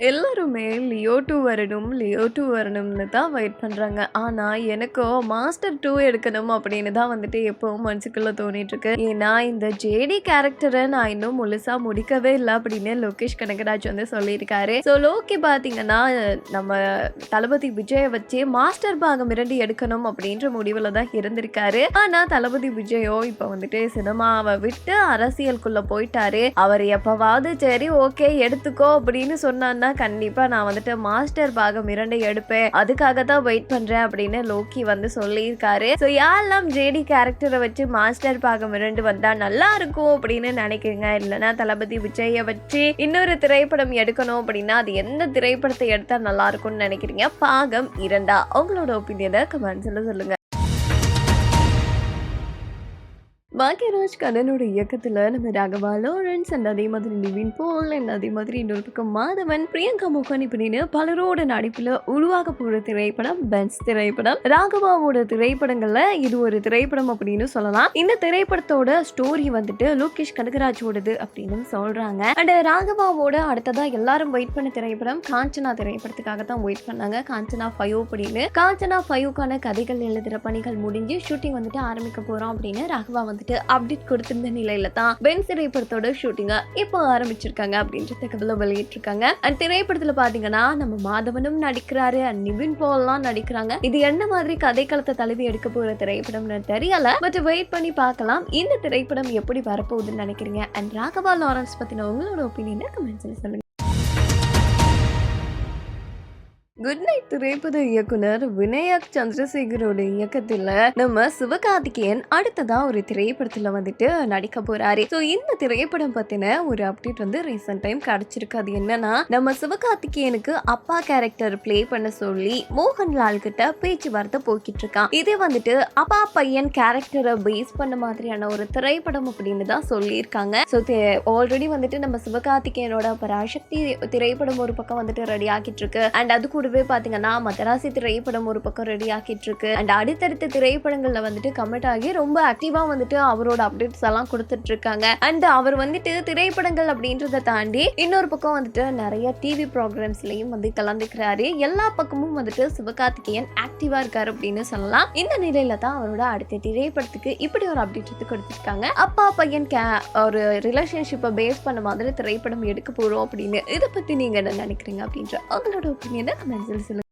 எல்லாருமே லியோ 2 வரணும், லியோ 2 வரணும்னு தான் வெயிட் பண்றாங்க. ஆனா, எனக்கோ மாஸ்டர் 2 எடுக்கணும் அப்படின்னு தான் வந்துட்டு எப்பவும் மனசுக்குள்ள தோணிட்டுருக்கு. ஏன்னா, இந்த ஜேடி கேரக்டர நான் இன்னும் முழுசா முடிக்கவே இல்ல அப்படின்னு லோகேஷ் கனகராஜ் வந்து சொல்லியிருக்காரு. ஸோ, லோகி பார்த்தீங்கன்னா, நம்ம தளபதி விஜய வச்சு மாஸ்டர் பாகம் 2 எடுக்கணும் அப்படின்ற முடிவுல தான் இருந்திருக்காரு. ஆனா, தளபதி விஜயோ இப்ப வந்துட்டு சினிமாவை விட்டு அரசியலுக்குள்ள போயிட்டாரு. அவர் எப்பவாவது சரி ஓகே எடுத்துக்கோ அப்படின்னு சொன்னான்னா கண்டிப்பா நான் வந்துட்டு மாஸ்டர் பாகம் 2 எடுப்பேன், அதுக்காக தான் வெயிட் பண்றேன் அப்படின்னு லோக்கி வந்து சொல்லியிருக்காரு. ஸோ யாரெல்லாம் ஜேடி கேரக்டரை வச்சு மாஸ்டர் பாகம் 2 வந்தா நல்லா இருக்கும் அப்படின்னு நினைக்கிறீங்க? இல்லைன்னா தளபதி விஜய வச்சு இன்னொரு திரைப்படம் எடுக்கணும் அப்படின்னா அது எந்த திரைப்படத்தை எடுத்தா நல்லா இருக்கும்னு நினைக்கிறீங்க? பாகம் 2 உங்களோட ஒப்பீனியனை கமெண்ட்ஸ்ல சொல்லுங்க. பாக்யராஜ் கண்ணனோட இயக்கத்துல நம்ம ராகவா லாரன்ஸ் அண்ட் அதே மாதிரி நிவின் போல் அண்ட் அதே மாதிரி இன்னொரு பக்கம் மாதவன், பிரியங்கா மோகன் இப்படின்னு பலரோட நடிப்புல உருவாக போற திரைப்படம் பென்ஸ் திரைப்படம். ராகவாவோட திரைப்படங்கள்ல இது ஒரு திரைப்படம் அப்படின்னு சொல்லலாம். இந்த திரைப்படத்தோட ஸ்டோரி வந்துட்டு லோகேஷ் கனகராஜோடது அப்படின்னு சொல்றாங்க. அண்ட் ராகவாவோட அடுத்ததா எல்லாரும் வெயிட் பண்ண திரைப்படம் காஞ்சனா திரைப்படத்துக்காக தான் வெயிட் பண்ணாங்க. காஞ்சனா 5 அப்படின்னு காஞ்சனா 5க்கான கதைகள் எழுதுற பணிகள் முடிஞ்சு ஷூட்டிங் வந்துட்டு ஆரம்பிக்க போறோம் அப்படின்னு ராகவா வந்து அப்டேட் கொடுத்திருந்த நிலையில தான் பென்ஸ் திரைப்படத்தோட ஷூட்டிங்க இப்போ ஆரம்பிச்சிருக்காங்க அப்படின்ற தகவலை வெளியிட்டிருக்காங்க. அண்ட் திரைப்படத்துல பாத்தீங்கன்னா நம்ம மாதவனும் நடிக்கிறாரு அண்ட் நிவின் போல்லாம் நடிக்கிறாங்க. இது என்ன மாதிரி கதைக்களத்தை தழுவி எடுக்க போற திரைப்படம்னு தெரியல, பட் வெயிட் பண்ணி பார்க்கலாம். இந்த திரைப்படம் எப்படி வரப்போகுதுன்னு நினைக்கிறீங்க? அண்ட் ராகவா லாரன்ஸ் பத்தின உங்களோட ஒப்பீனியனை கமெண்ட்ஸ்ல சொல்லுங்க. குட் நைட் திரைப்பட இயக்குனர் விநாயக் சந்திரசேகரோட இயக்கத்துல நம்ம சிவகார்த்திகேயன் அடுத்ததா ஒரு திரைப்படத்துல வந்துட்டு நடிக்க போறாரு. ஸோ இந்த திரைப்படம் பத்தின ஒரு அப்டேட் வந்து ரீசெண்ட் டைம் கிடைச்சிருக்கு. அது என்னன்னா, நம்ம சிவகார்த்திகேயனுக்கு அப்பா கேரக்டர் பிளே பண்ண சொல்லி மோகன்லால் கிட்ட பேச்சுவார்த்தை போய்கிட்டு இருக்கான். இது வந்துட்டு அப்பா பையன் கேரக்டரை பேஸ் பண்ண மாதிரியான ஒரு திரைப்படம் அப்படின்னு தான் சொல்லியிருக்காங்க. ஸோ ஆல்ரெடி வந்துட்டு நம்ம சிவகார்த்திகேயனோட பராசக்தி திரைப்படம் ஒரு பக்கம் வந்துட்டு ரெடி ஆகிட்டு இருக்கு. அண்ட் அது கூடவே பாத்தீங்கன்னா மதராசி திரைப்படம் ஒரு பக்கம் ரெடி ஆகிட்டு இருக்கு. அண்ட் அடுத்தடுத்த திரைப்படங்கள்ல வந்துட்டு கமிட் ஆகி ரொம்ப ஆக்டிவா வந்துட்டு அவரோட அப்டேட்ஸ் எல்லாம் கொடுத்துட்டு இருக்காங்க. அண்ட் அவர் வந்துட்டு திரைப்படங்கள் அப்படின்றத தாண்டி இன்னொரு பக்கம் வந்துட்டு நிறைய டிவி ப்ரோக்ராம்ஸ்லயும் வந்து கலந்துக்கிறாரு. எல்லா பக்கமும் வந்துட்டு சிவகார்த்திகேயன் ஆக்டிவா இருக்காரு அப்படின்னு சொல்லலாம். இந்த நிலையில தான் அவரோட அடுத்த திரைப்படத்துக்கு இப்படி ஒரு அப்டேட் கொடுத்திருக்காங்க. அப்பா பையன் ஒரு ரிலேஷன்ஷிப்பை பேஸ் பண்ண மாதிரி திரைப்படம் எடுக்க போறோம் அப்படின்னு. இதை பத்தி நீங்க என்ன நினைக்கிறீங்க அப்படின்ற உங்களோட ஒப்பீனியனை கமெண்ட்ஸ்ல சொல்லுங்க.